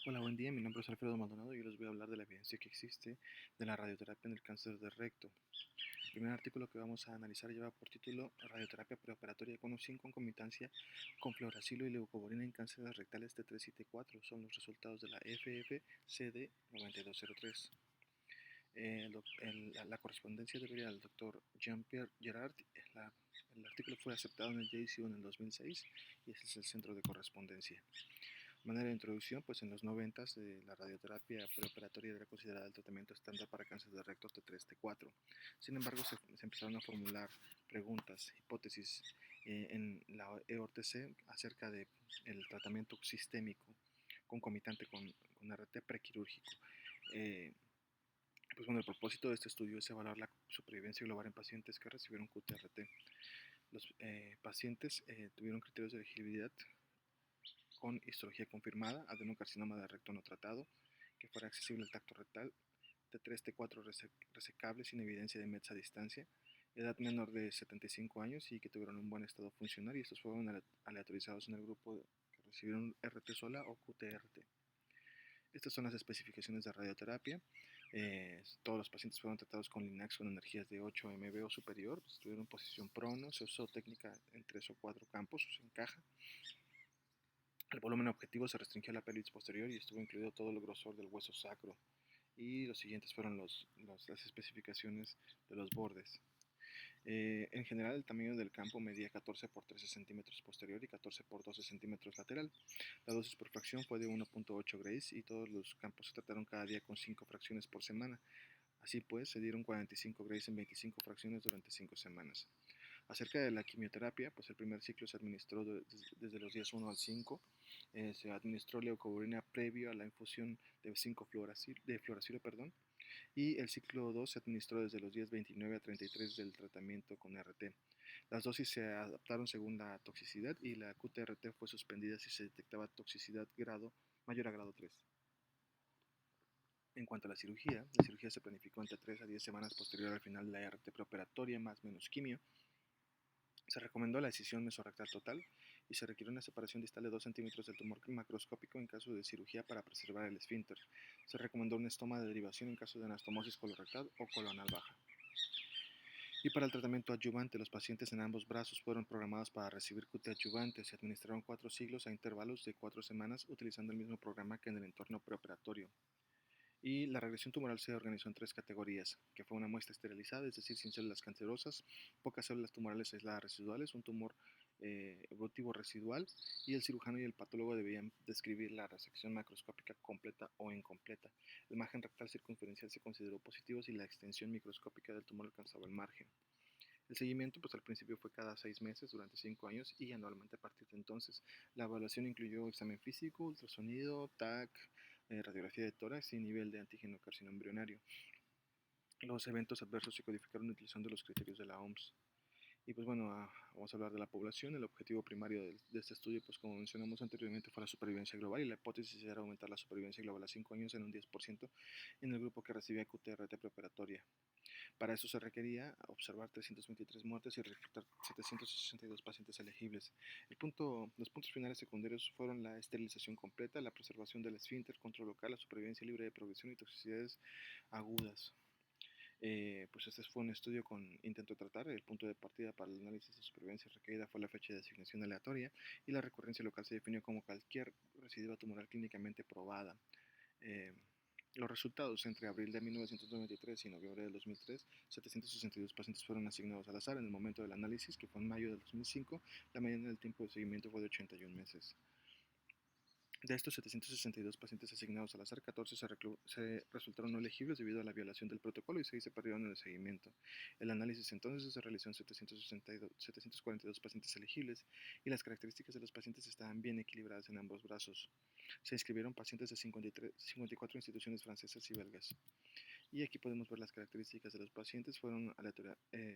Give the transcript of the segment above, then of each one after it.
Hola, buen día. Mi nombre es Alfredo Maldonado y yo les voy a hablar de la evidencia que existe de la radioterapia en el cáncer de recto. El primer artículo que vamos a analizar lleva por título Radioterapia preoperatoria con o sin concomitancia con fluoracilo y leucovorina en cánceres rectales T3 y T4. Son los resultados de la FFCD 9203. La correspondencia debería al doctor Jean-Pierre Gerard. El artículo fue aceptado en el JCO en el 2006 y ese es el centro de correspondencia. De manera de introducción, pues en los 90 la radioterapia preoperatoria era considerada el tratamiento estándar para cáncer de recto T3, T4. Sin embargo, se empezaron a formular preguntas, hipótesis en la EORTC acerca del tratamiento sistémico concomitante con RT prequirúrgico. Eh, pues bueno, el propósito de este estudio es evaluar la supervivencia global en pacientes que recibieron QTRT. Los pacientes tuvieron criterios de elegibilidad con histología confirmada, adenocarcinoma de recto no tratado, que fuera accesible al tacto rectal, T3, T4 resecable sin evidencia de METs a distancia, edad menor de 75 años y que tuvieron un buen estado funcional, y estos fueron aleatorizados en el grupo que recibieron RT sola o QTRT. Estas son las especificaciones de radioterapia. Todos los pacientes fueron tratados con Linax con energías de 8 MV o superior, estuvieron en posición prono, se usó técnica en 3 o 4 campos, se encaja. El volumen objetivo se restringió a la pelvis posterior y estuvo incluido todo el grosor del hueso sacro. Y los siguientes fueron las especificaciones de los bordes. En general, el tamaño del campo medía 14 por 13 centímetros posterior y 14 por 12 centímetros lateral. La dosis por fracción fue de 1.8 grays y todos los campos se trataron cada día con 5 fracciones por semana. Así pues, se dieron 45 grays en 25 fracciones durante 5 semanas. Acerca de la quimioterapia, pues el primer ciclo se administró desde los días 1 al 5. Se administró leucovorina previo a la infusión de 5-fluoracilo, y el ciclo 2 se administró desde los días 29 a 33 del tratamiento con RT. Las dosis se adaptaron según la toxicidad y la QTRT fue suspendida si se detectaba toxicidad mayor a grado 3. En cuanto a la cirugía se planificó entre 3 a 10 semanas posterior al final de la RT preoperatoria más menos quimio. Se recomendó la excisión mesorrectal total y se requirió una separación distal de 2 centímetros del tumor macroscópico en caso de cirugía para preservar el esfínter. Se recomendó un estoma de derivación en caso de anastomosis colorectal o colonal baja. Y para el tratamiento adyuvante, los pacientes en ambos brazos fueron programados para recibir QT adyuvante. Se administraron 4 ciclos a intervalos de 4 semanas utilizando el mismo programa que en el entorno preoperatorio. Y la regresión tumoral se organizó en 3 categorías, que fue una muestra esterilizada, es decir, sin células cancerosas, pocas células tumorales aisladas residuales, un tumor evolutivo residual, y el cirujano y el patólogo debían describir la resección macroscópica completa o incompleta. El margen rectal circunferencial se consideró positivo si la extensión microscópica del tumor alcanzaba el margen. El seguimiento, pues al principio fue cada 6 meses durante 5 años y anualmente a partir de entonces. La evaluación incluyó examen físico, ultrasonido, TAC, radiografía de tórax y nivel de antígeno carcinoma embrionario. Los eventos adversos se codificaron utilizando los criterios de la OMS. Y pues bueno, vamos a hablar de la población. El objetivo primario de este estudio, pues como mencionamos anteriormente, fue la supervivencia global y la hipótesis era aumentar la supervivencia global a 5 años en un 10% en el grupo que recibía QTRT preoperatoria. Para eso se requería observar 323 muertes y reclutar 762 pacientes elegibles. Los puntos finales secundarios fueron la esterilización completa, la preservación del esfínter, control local, la supervivencia libre de progresión y toxicidades agudas. Pues este fue un estudio con intento de tratar. El punto de partida para el análisis de supervivencia requerida fue la fecha de asignación aleatoria y la recurrencia local se definió como cualquier recidiva tumoral clínicamente probada. Los resultados entre abril de 1993 y noviembre del 2003, 762 pacientes fueron asignados al azar en el momento del análisis, que fue en mayo del 2005. La mediana del tiempo de seguimiento fue de 81 meses. De estos 762 pacientes asignados al azar, 14 se resultaron no elegibles debido a la violación del protocolo y 6 se perdieron en el seguimiento. El análisis entonces se realizó en 742 pacientes elegibles y las características de los pacientes estaban bien equilibradas en ambos brazos. Se inscribieron pacientes de 54 instituciones francesas y belgas. Y aquí podemos ver las características de los pacientes. Fueron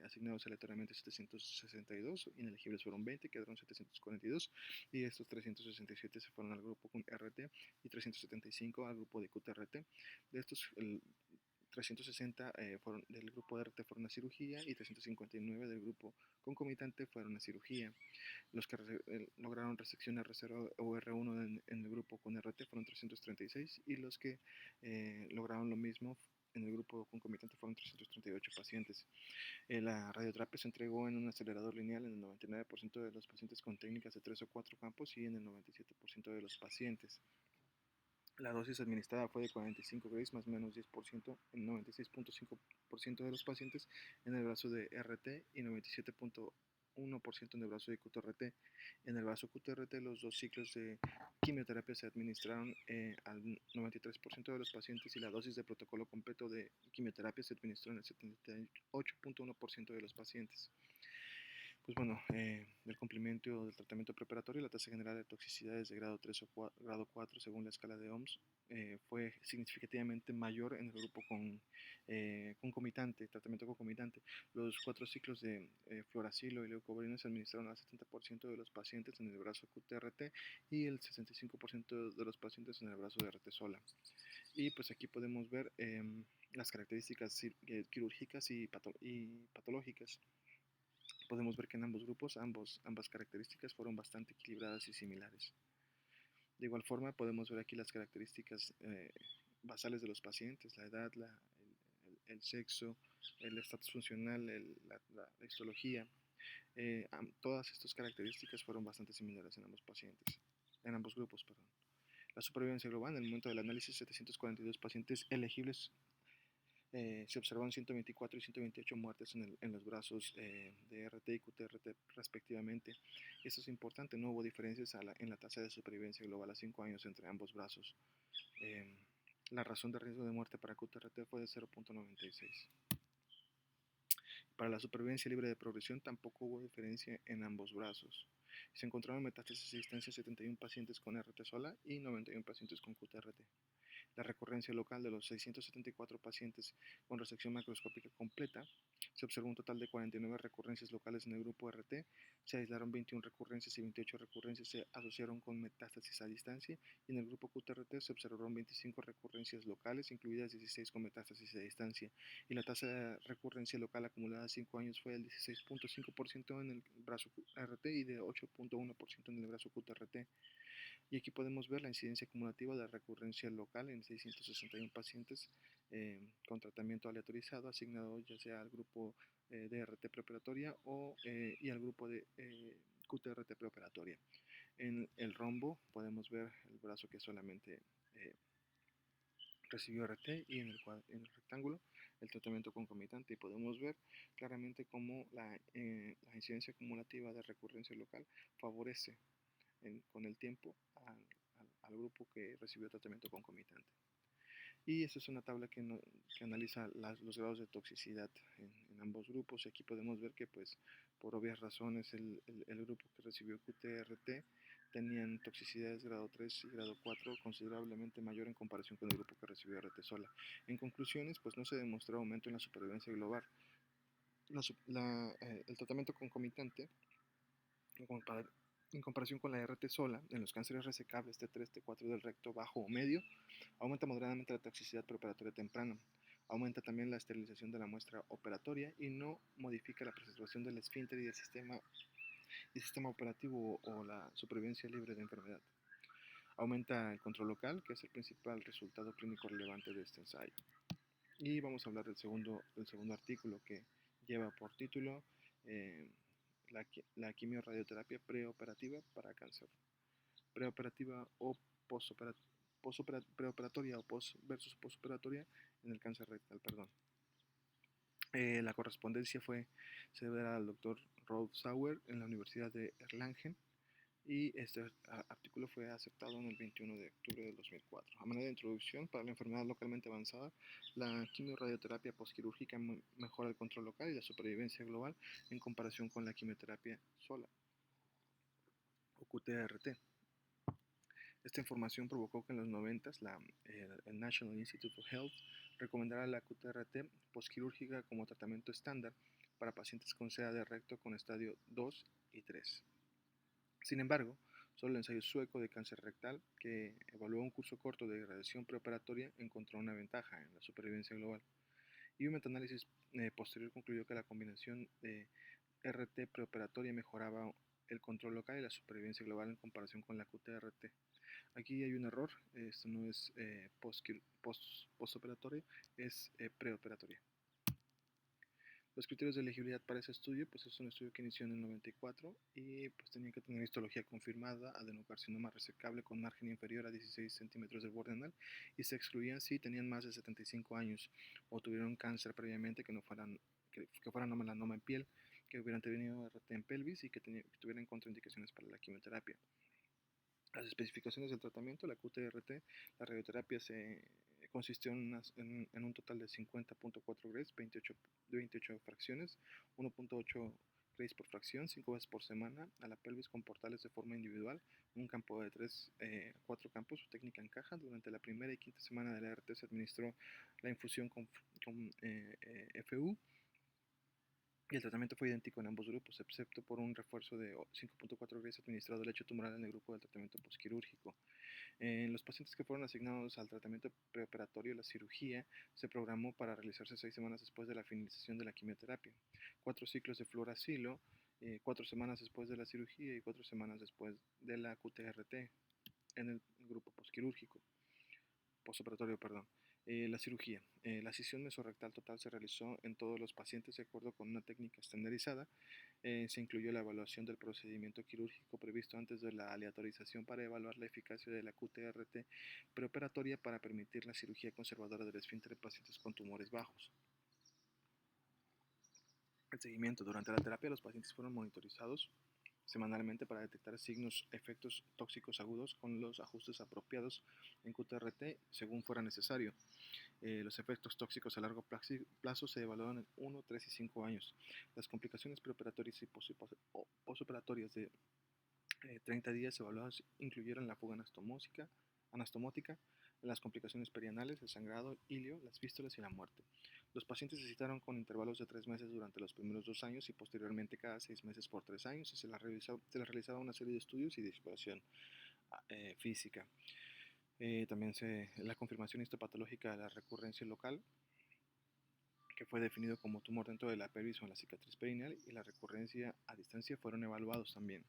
asignados aleatoriamente 762, inelegibles fueron 20, quedaron 742 y estos 367 se fueron al grupo con RT y 375 al grupo de QTRT. De estos, 360 del grupo de RT fueron a cirugía y 359 del grupo concomitante fueron a cirugía. Los que lograron resección R0 o R1 en el grupo con RT fueron 336 y los que lograron lo mismo en el grupo concomitante fueron 338 pacientes. La radioterapia se entregó en un acelerador lineal en el 99% de los pacientes con técnicas de 3 o 4 campos y en el 97% de los pacientes. La dosis administrada fue de 45 grays más o menos 10% en 96.5% de los pacientes en el brazo de RT y 97.1% en el brazo de QTRT. En el brazo QTRT los dos ciclos de quimioterapia se administraron al 93% de los pacientes y la dosis de protocolo completo de quimioterapia se administró en el 78.1% de los pacientes. Pues bueno, el cumplimiento del tratamiento preparatorio, la tasa general de toxicidades de grado 3 o grado 4 según la escala de OMS fue significativamente mayor en el grupo con concomitante, tratamiento concomitante. Los 4 ciclos de fluoracilo y leucovorina se administraron al 70% de los pacientes en el brazo QTRT y el 65% de los pacientes en el brazo de RT sola. Y pues aquí podemos ver las características quirúrgicas y patológicas. Podemos ver que en ambos grupos ambas características fueron bastante equilibradas y similares. De igual forma podemos ver aquí las características basales de los pacientes, la edad, el sexo, el estatus funcional, la histología. Todas estas características fueron bastante similares en ambos grupos. Perdón. La supervivencia global, en el momento del análisis, 742 pacientes elegibles se observaron 124 y 128 muertes en los brazos de RT y QTRT respectivamente. Esto es importante, no hubo diferencias en la tasa de supervivencia global a 5 años entre ambos brazos. La razón de riesgo de muerte para QTRT fue de 0.96. Para la supervivencia libre de progresión tampoco hubo diferencia en ambos brazos. Se encontraron metástasis a distancia 71 pacientes con RT sola y 91 pacientes con QTRT. La recurrencia local de los 674 pacientes con resección macroscópica completa, se observó un total de 49 recurrencias locales en el grupo RT, se aislaron 21 recurrencias y 28 recurrencias se asociaron con metástasis a distancia y en el grupo QTRT se observaron 25 recurrencias locales, incluidas 16 con metástasis a distancia y la tasa de recurrencia local acumulada a 5 años fue del 16.5% en el brazo RT y de 8.1% en el brazo QTRT. Y aquí podemos ver la incidencia acumulativa de recurrencia local en 661 pacientes con tratamiento aleatorizado asignado ya sea al grupo de RT preoperatoria y al grupo de QTRT preoperatoria. En el rombo podemos ver el brazo que solamente recibió RT y en el rectángulo el tratamiento concomitante y podemos ver claramente cómo la incidencia acumulativa de recurrencia local favorece con el tiempo al grupo que recibió tratamiento concomitante. Y esta es una tabla que analiza los grados de toxicidad en ambos grupos. Aquí podemos ver que pues por obvias razones el grupo que recibió QTRT tenían toxicidades grado 3 y grado 4 considerablemente mayor en comparación con el grupo que recibió RT sola. En conclusiones, pues no se demostró aumento en la supervivencia global. El tratamiento concomitante en comparación con la RT sola, en los cánceres resecables T3, T4 del recto bajo o medio, aumenta moderadamente la toxicidad preoperatoria temprana. Aumenta también la esterilización de la muestra operatoria y no modifica la preservación del esfínter y del sistema operativo o la supervivencia libre de enfermedad. Aumenta el control local, que es el principal resultado clínico relevante de este ensayo. Y vamos a hablar del segundo artículo que lleva por título la quimio-radioterapia preoperativa para cáncer. Preoperativa o preoperatoria o versus postoperatoria en el cáncer rectal, perdón. La correspondencia se debe al Dr. Rolf Sauer en la Universidad de Erlangen y este artículo fue aceptado en el 21 de octubre del 2004. A manera de introducción, para la enfermedad localmente avanzada, la quimio-radioterapia postquirúrgica mejora el control local y la supervivencia global en comparación con la quimioterapia sola o QTRT. Esta información provocó que en los 90 el National Institute of Health recomendara la QTRT postquirúrgica como tratamiento estándar para pacientes con SEA de recto con estadio 2 y 3. Sin embargo, solo el ensayo sueco de cáncer rectal, que evaluó un curso corto de radiación preoperatoria, encontró una ventaja en la supervivencia global. Y un metaanálisis posterior concluyó que la combinación de RT preoperatoria mejoraba el control local y la supervivencia global en comparación con la QTRT. Aquí hay un error, esto no es postoperatoria, es preoperatoria. Los criterios de elegibilidad para ese estudio, pues es un estudio que inició en el 94 y pues tenía que tener histología confirmada, adenocarcinoma resecable con margen inferior a 16 centímetros del borde anal, y se excluían si tenían más de 75 años o tuvieron cáncer previamente que fueran melanoma en piel, que hubieran tenido RT en pelvis y que tuvieran contraindicaciones para la quimioterapia. Las especificaciones del tratamiento: la QTRT, la radioterapia consistió en un total de 50.4 Grays, 28 fracciones, 1.8 Grays por fracción, 5 veces por semana, a la pelvis con portales de forma individual, un campo de 3 a 4 campos, su técnica en caja. Durante la primera y quinta semana de la RT se administró la infusión con FU, y el tratamiento fue idéntico en ambos grupos, excepto por un refuerzo de 5.4 Grays administrado al lecho tumoral en el grupo del tratamiento postquirúrgico. En los pacientes que fueron asignados al tratamiento preoperatorio, la cirugía se programó para realizarse 6 semanas después de la finalización de la quimioterapia, 4 ciclos de fluoracilo, 4 semanas después de la cirugía y 4 semanas después de la QTRT en el grupo postoperatorio, perdón. La cirugía. La escisión mesorrectal total se realizó en todos los pacientes de acuerdo con una técnica estandarizada. Se incluyó la evaluación del procedimiento quirúrgico previsto antes de la aleatorización para evaluar la eficacia de la QTRT preoperatoria para permitir la cirugía conservadora del esfínter en pacientes con tumores bajos. El seguimiento. Durante la terapia, los pacientes fueron monitorizados semanalmente para detectar efectos tóxicos agudos con los ajustes apropiados en QTRT según fuera necesario. Los efectos tóxicos a largo plazo se evaluaron en 1, 3 y 5 años. Las complicaciones preoperatorias y posoperatorias de 30 días evaluadas incluyeron la fuga anastomótica, las complicaciones perianales, el sangrado, el ilio, las fístulas y la muerte. Los pacientes se citaron con intervalos de 3 meses durante los primeros 2 años y posteriormente cada 6 meses por 3 años, y se les realizaba una serie de estudios y de exploración física. También la confirmación histopatológica de la recurrencia local, que fue definido como tumor dentro de la pelvis o en la cicatriz perineal, y la recurrencia a distancia fueron evaluados también.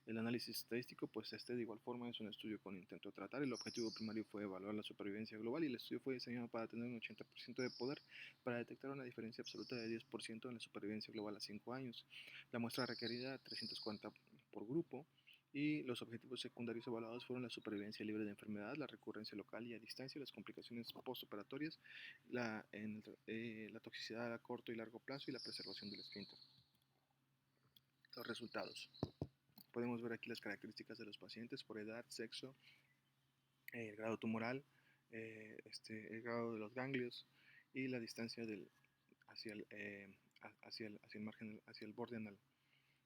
El análisis estadístico, pues de igual forma es un estudio con intento de tratar. El objetivo primario fue evaluar la supervivencia global y el estudio fue diseñado para tener un 80% de poder para detectar una diferencia absoluta de 10% en la supervivencia global a 5 años. La muestra requerida, 340 por grupo, y los objetivos secundarios evaluados fueron la supervivencia libre de enfermedad, la recurrencia local y a distancia, las complicaciones postoperatorias, la toxicidad a corto y largo plazo y la preservación del esfínter. Los resultados. Podemos ver aquí las características de los pacientes por edad, sexo, el grado tumoral, el grado de los ganglios y la distancia hacia el margen, hacia el borde anal.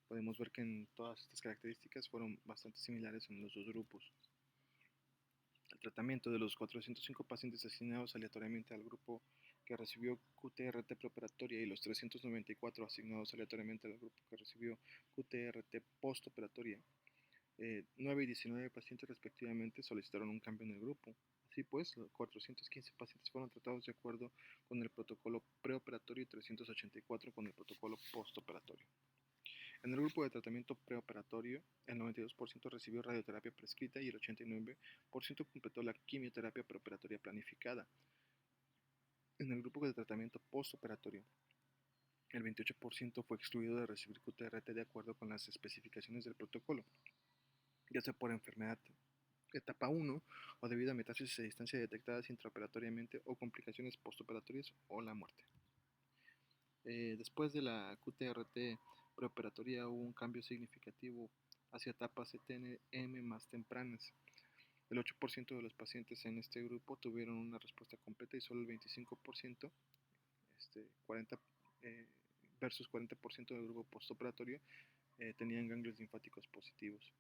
Podemos ver que en todas estas características fueron bastante similares en los dos grupos. El tratamiento: de los 405 pacientes asignados aleatoriamente al grupo que recibió QTRT preoperatoria y los 394 asignados aleatoriamente al grupo que recibió QTRT postoperatoria, 9 y 19 pacientes respectivamente solicitaron un cambio en el grupo. Así pues, los 415 pacientes fueron tratados de acuerdo con el protocolo preoperatorio y 384 con el protocolo postoperatorio. En el grupo de tratamiento preoperatorio, el 92% recibió radioterapia prescrita y el 89% completó la quimioterapia preoperatoria planificada. En el grupo de tratamiento postoperatorio, el 28% fue excluido de recibir QTRT de acuerdo con las especificaciones del protocolo, ya sea por enfermedad etapa 1 o debido a metástasis a distancia detectadas intraoperatoriamente o complicaciones postoperatorias o la muerte. Después de la QTRT preoperatoria hubo un cambio significativo hacia etapas ETNM más tempranas. El 8% de los pacientes en este grupo tuvieron una respuesta completa y solo el 25%, 40, versus 40% del grupo postoperatorio, tenían ganglios linfáticos positivos.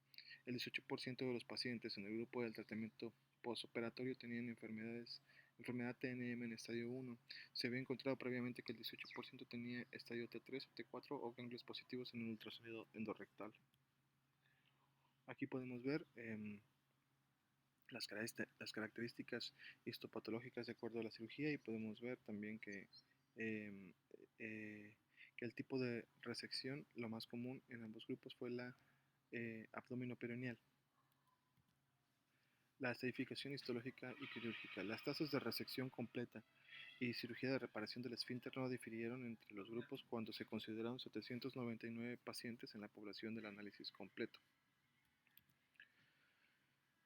El 18% de los pacientes en el grupo del tratamiento postoperatorio tenían enfermedad TNM en estadio 1. Se había encontrado previamente que el 18% tenía estadio T3 o T4 o ganglios positivos en el ultrasonido endorrectal. Aquí podemos ver las características histopatológicas de acuerdo a la cirugía, y podemos ver también que em, que el tipo de resección, lo más común en ambos grupos fue la abdominoperitoneal. La estratificación histológica y quirúrgica. Las tasas de resección completa y cirugía de reparación del esfínter no difirieron entre los grupos cuando se consideraron 799 pacientes en la población del análisis completo.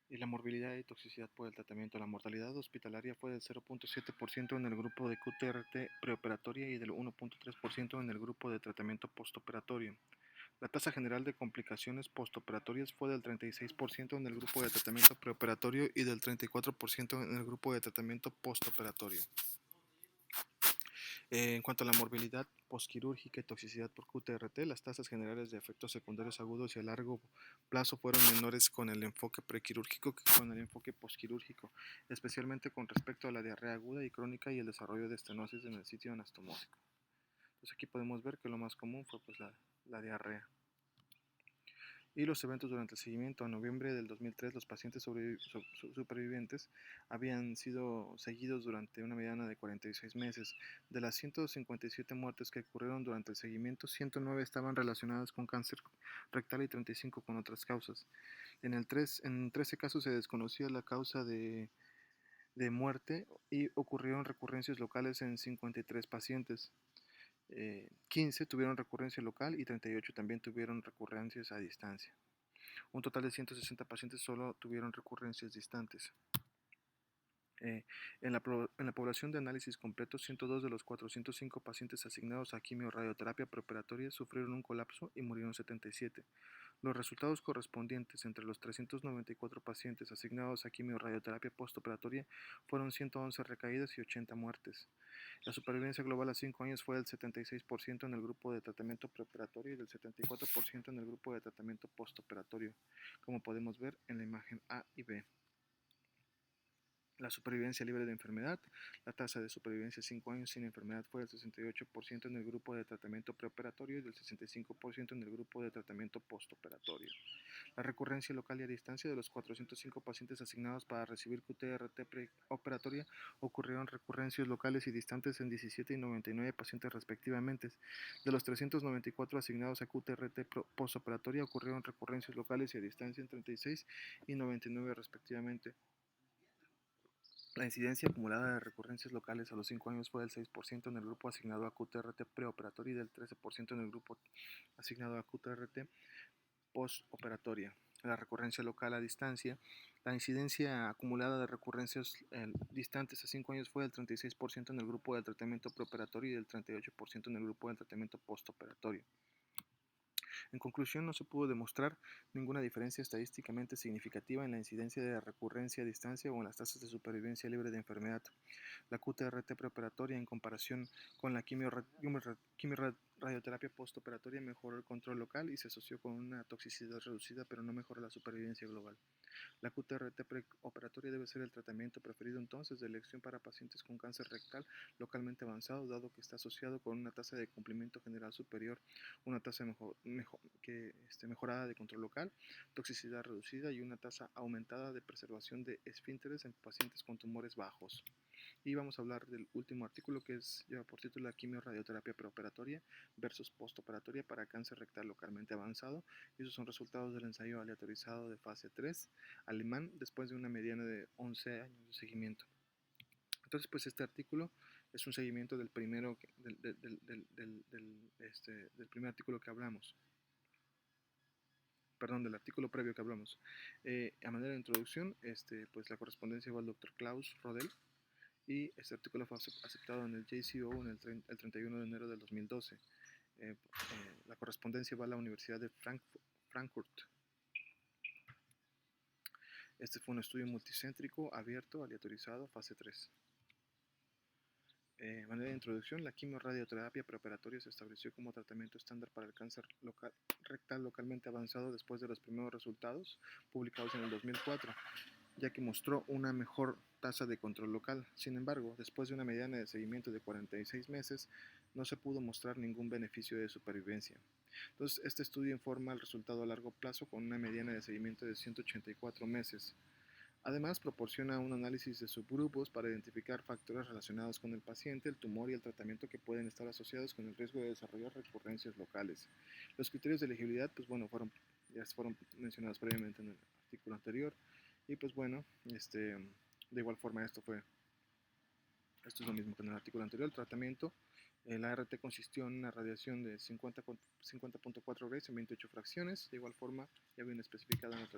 Y la morbilidad y toxicidad por el tratamiento. La mortalidad hospitalaria fue del 0.7% en el grupo de QTRT preoperatoria y del 1.3% en el grupo de tratamiento postoperatorio. La tasa general de complicaciones postoperatorias fue del 36% en el grupo de tratamiento preoperatorio y del 34% en el grupo de tratamiento postoperatorio. En cuanto a la morbilidad posquirúrgica y toxicidad por QTRT, las tasas generales de efectos secundarios agudos y a largo plazo fueron menores con el enfoque prequirúrgico que con el enfoque posquirúrgico, especialmente con respecto a la diarrea aguda y crónica y el desarrollo de estenosis en el sitio anastomósico. Entonces aquí podemos ver que lo más común fue pues la diarrea. Y los eventos durante el seguimiento. En noviembre del 2003, los pacientes supervivientes habían sido seguidos durante una mediana de 46 meses. De las 157 muertes que ocurrieron durante el seguimiento, 109 estaban relacionadas con cáncer rectal y 35 con otras causas. En 13 casos se desconocía la causa de muerte y ocurrieron recurrencias locales en 53 pacientes. 15 tuvieron recurrencia local y 38 también tuvieron recurrencias a distancia. Un total de 160 pacientes solo tuvieron recurrencias distantes. En la población de análisis completo, 102 de los 405 pacientes asignados a quimio-radioterapia preoperatoria sufrieron un colapso y murieron 77. Los resultados correspondientes entre los 394 pacientes asignados a quimio-radioterapia postoperatoria fueron 111 recaídas y 80 muertes. La supervivencia global a 5 años fue del 76% en el grupo de tratamiento preoperatorio y del 74% en el grupo de tratamiento postoperatorio, como podemos ver en la imagen A y B. La supervivencia libre de enfermedad. La tasa de supervivencia a 5 años sin enfermedad fue del 68% en el grupo de tratamiento preoperatorio y del 65% en el grupo de tratamiento postoperatorio. La recurrencia local y a distancia. De los 405 pacientes asignados para recibir QTRT preoperatoria, ocurrieron recurrencias locales y distantes en 17 y 99 pacientes respectivamente. De los 394 asignados a QTRT postoperatoria, ocurrieron recurrencias locales y a distancia en 36 y 99 respectivamente. La incidencia acumulada de recurrencias locales a los 5 años fue del 6% en el grupo asignado a QTRT preoperatoria y del 13% en el grupo asignado a QTRT postoperatoria. La recurrencia local a distancia. La incidencia acumulada de recurrencias distantes a 5 años fue del 36% en el grupo del tratamiento preoperatorio y del 38% en el grupo del tratamiento postoperatorio. En conclusión, no se pudo demostrar ninguna diferencia estadísticamente significativa en la incidencia de recurrencia a distancia o en las tasas de supervivencia libre de enfermedad. La QTRT preoperatoria en comparación con la quimio-radioterapia postoperatoria mejoró el control local y se asoció con una toxicidad reducida, pero no mejoró la supervivencia global. La QTRT preoperatoria debe ser el tratamiento preferido entonces de elección para pacientes con cáncer rectal localmente avanzado, dado que está asociado con una tasa de cumplimiento general superior, una tasa mejorada de control local, toxicidad reducida y una tasa aumentada de preservación de esfínteres en pacientes con tumores bajos. Y vamos a hablar del último artículo que lleva por título la quimio-radioterapia preoperatoria versus postoperatoria para cáncer rectal localmente avanzado. Y esos son resultados del ensayo aleatorizado de fase 3 alemán después de una mediana de 11 años de seguimiento. Entonces, pues este artículo es un seguimiento del primer artículo que hablamos. Perdón, del artículo previo que hablamos. A manera de introducción, pues la correspondencia va al Dr. Klaus Rodel. Y este artículo fue aceptado en el JCO el 31 de enero del 2012. La correspondencia va a la Universidad de Frankfurt. Este fue un estudio multicéntrico, abierto, aleatorizado, fase 3. Manera de introducción, la quimio-radioterapia preoperatoria se estableció como tratamiento estándar para el cáncer rectal localmente avanzado después de los primeros resultados publicados en el 2004. Ya que mostró una mejor tasa de control local. Sin embargo, después de una mediana de seguimiento de 46 meses, no se pudo mostrar ningún beneficio de supervivencia. Entonces, este estudio informa el resultado a largo plazo con una mediana de seguimiento de 184 meses. Además, proporciona un análisis de subgrupos para identificar factores relacionados con el paciente, el tumor y el tratamiento que pueden estar asociados con el riesgo de desarrollar recurrencias locales. Los criterios de elegibilidad, pues bueno, ya fueron mencionados previamente en el artículo anterior. Y pues bueno, de igual forma esto es lo mismo que en el artículo anterior. El tratamiento, el ART consistió en una radiación de 50.4 Gray en 28 fracciones. De igual forma, ya bien especificado en el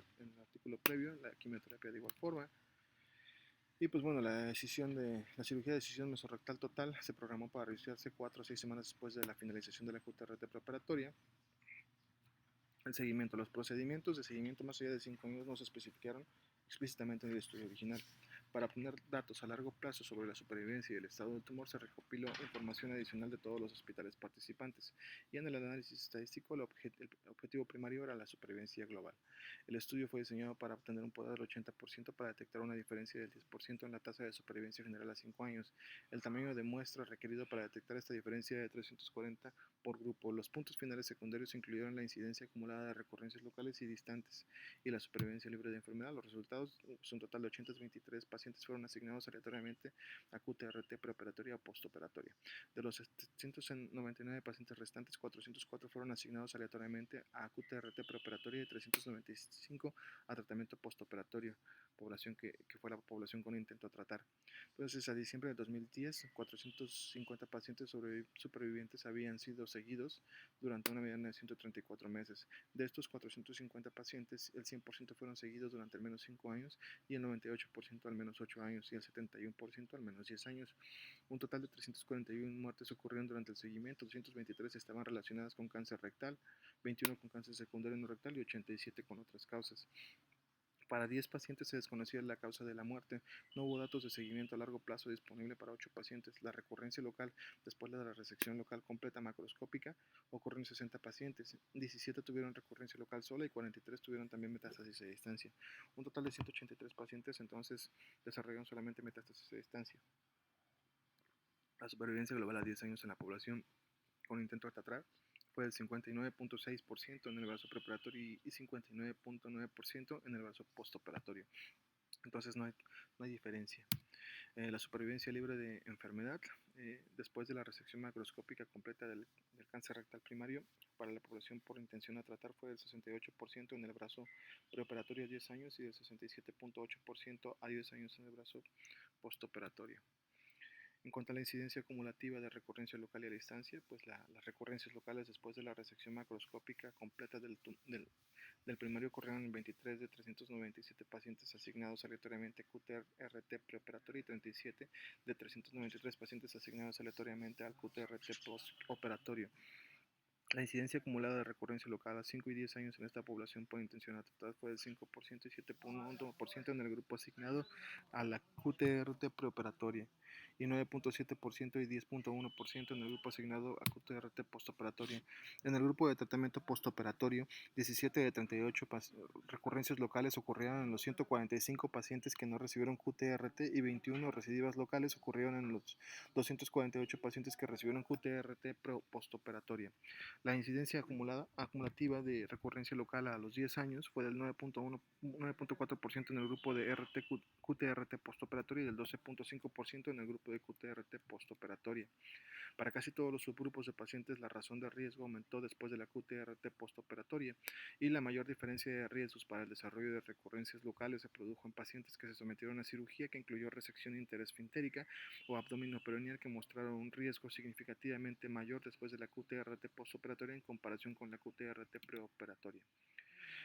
artículo previo, la quimioterapia de igual forma. Y pues bueno, la cirugía de decisión mesorrectal total se programó para realizarse 4 o 6 semanas después de la finalización de la QTRT preoperatoria. El seguimiento, los procedimientos de seguimiento más allá de 5 años no se especificaron explícitamente en el estudio original. Para obtener datos a largo plazo sobre la supervivencia y el estado del tumor se recopiló información adicional de todos los hospitales participantes, y en el análisis estadístico el objetivo primario era la supervivencia global. El estudio fue diseñado para obtener un poder del 80% para detectar una diferencia del 10% en la tasa de supervivencia general a 5 años. El tamaño de muestra requerido para detectar esta diferencia era de 340 por grupo. Los puntos finales secundarios incluyeron la incidencia acumulada de recurrencias locales y distantes y la supervivencia libre de enfermedad. Los resultados, un total de 823 pacientes fueron asignados aleatoriamente a QTRT preoperatoria o postoperatoria. De los 799 pacientes restantes, 404 fueron asignados aleatoriamente a QTRT preoperatoria y 395 a tratamiento postoperatorio, población que fue la población con intento a tratar. Entonces, a diciembre de 2010, 450 pacientes supervivientes habían sido seguidos durante una mediana de 134 meses. De estos 450 pacientes, el 100% fueron seguidos durante al menos 5 años y el 98% al menos 8 años y el 71% al menos 10 años. Un total de 341 muertes ocurrieron durante el seguimiento, 223 estaban relacionadas con cáncer rectal, 21 con cáncer secundario no rectal y 87 con otras causas. Para 10 pacientes se desconocía la causa de la muerte. No hubo datos de seguimiento a largo plazo disponible para 8 pacientes. La recurrencia local después de la resección local completa macroscópica ocurrió en 60 pacientes. 17 tuvieron recurrencia local sola y 43 tuvieron también metástasis a distancia. Un total de 183 pacientes entonces desarrollaron solamente metástasis a distancia. La supervivencia global a 10 años en la población con intento de tratar fue del 59.6% en el brazo preoperatorio y 59.9% en el brazo postoperatorio. Entonces no hay diferencia. La supervivencia libre de enfermedad después de la resección macroscópica completa del cáncer rectal primario para la población por intención a tratar fue del 68% en el brazo preoperatorio a 10 años y del 67.8% a 10 años en el brazo postoperatorio. En cuanto a la incidencia acumulativa de recurrencia local y a distancia, pues las recurrencias locales después de la resección macroscópica completa del primario ocurrieron en 23 de 397 pacientes asignados aleatoriamente a QTRT preoperatorio y 37 de 393 pacientes asignados aleatoriamente al QTRT postoperatorio. La incidencia acumulada de recurrencia local a 5 y 10 años en esta población por intención a tratar fue del 5% y 7.1% en el grupo asignado a la QTRT preoperatoria y 9.7% y 10.1% en el grupo asignado a QTRT postoperatoria. En el grupo de tratamiento postoperatorio, 17 de 38 recurrencias locales ocurrieron en los 145 pacientes que no recibieron QTRT y 21 recidivas locales ocurrieron en los 248 pacientes que recibieron QTRT postoperatoria. La incidencia acumulativa de recurrencia local a los 10 años fue del 9.4% en el grupo de QTRT postoperatoria y del 12.5% en el grupo de QTRT postoperatoria. Para casi todos los subgrupos de pacientes, la razón de riesgo aumentó después de la QTRT postoperatoria y la mayor diferencia de riesgos para el desarrollo de recurrencias locales se produjo en pacientes que se sometieron a cirugía que incluyó resección interesfintérica o abdominoperitoneal que mostraron un riesgo significativamente mayor después de la QTRT postoperatoria en comparación con la QTRT preoperatoria.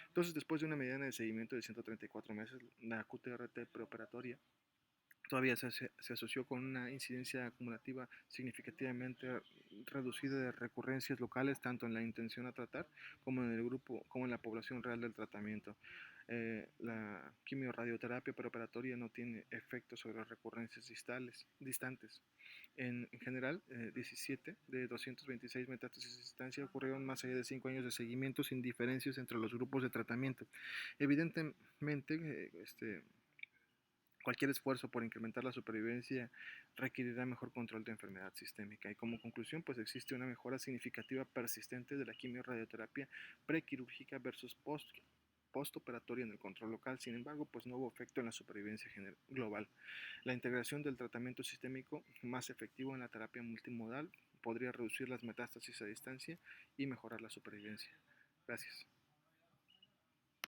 Entonces, después de una mediana de seguimiento de 134 meses, la QTRT preoperatoria todavía se asoció con una incidencia acumulativa significativamente reducida de recurrencias locales tanto en la intención a tratar como en el grupo, como en la población real del tratamiento. La quimiorradioterapia preoperatoria no tiene efecto sobre las recurrencias distantes. En general, 17 de 226 metástasis de distancia ocurrieron más allá de 5 años de seguimiento sin diferencias entre los grupos de tratamiento. Evidentemente, cualquier esfuerzo por incrementar la supervivencia requerirá mejor control de enfermedad sistémica y como conclusión pues existe una mejora significativa persistente de la quimiorradioterapia prequirúrgica versus post postoperatoria en el control local. Sin embargo, pues no hubo efecto en la supervivencia global. La integración del tratamiento sistémico más efectivo en la terapia multimodal podría reducir las metástasis a distancia y mejorar la supervivencia. Gracias.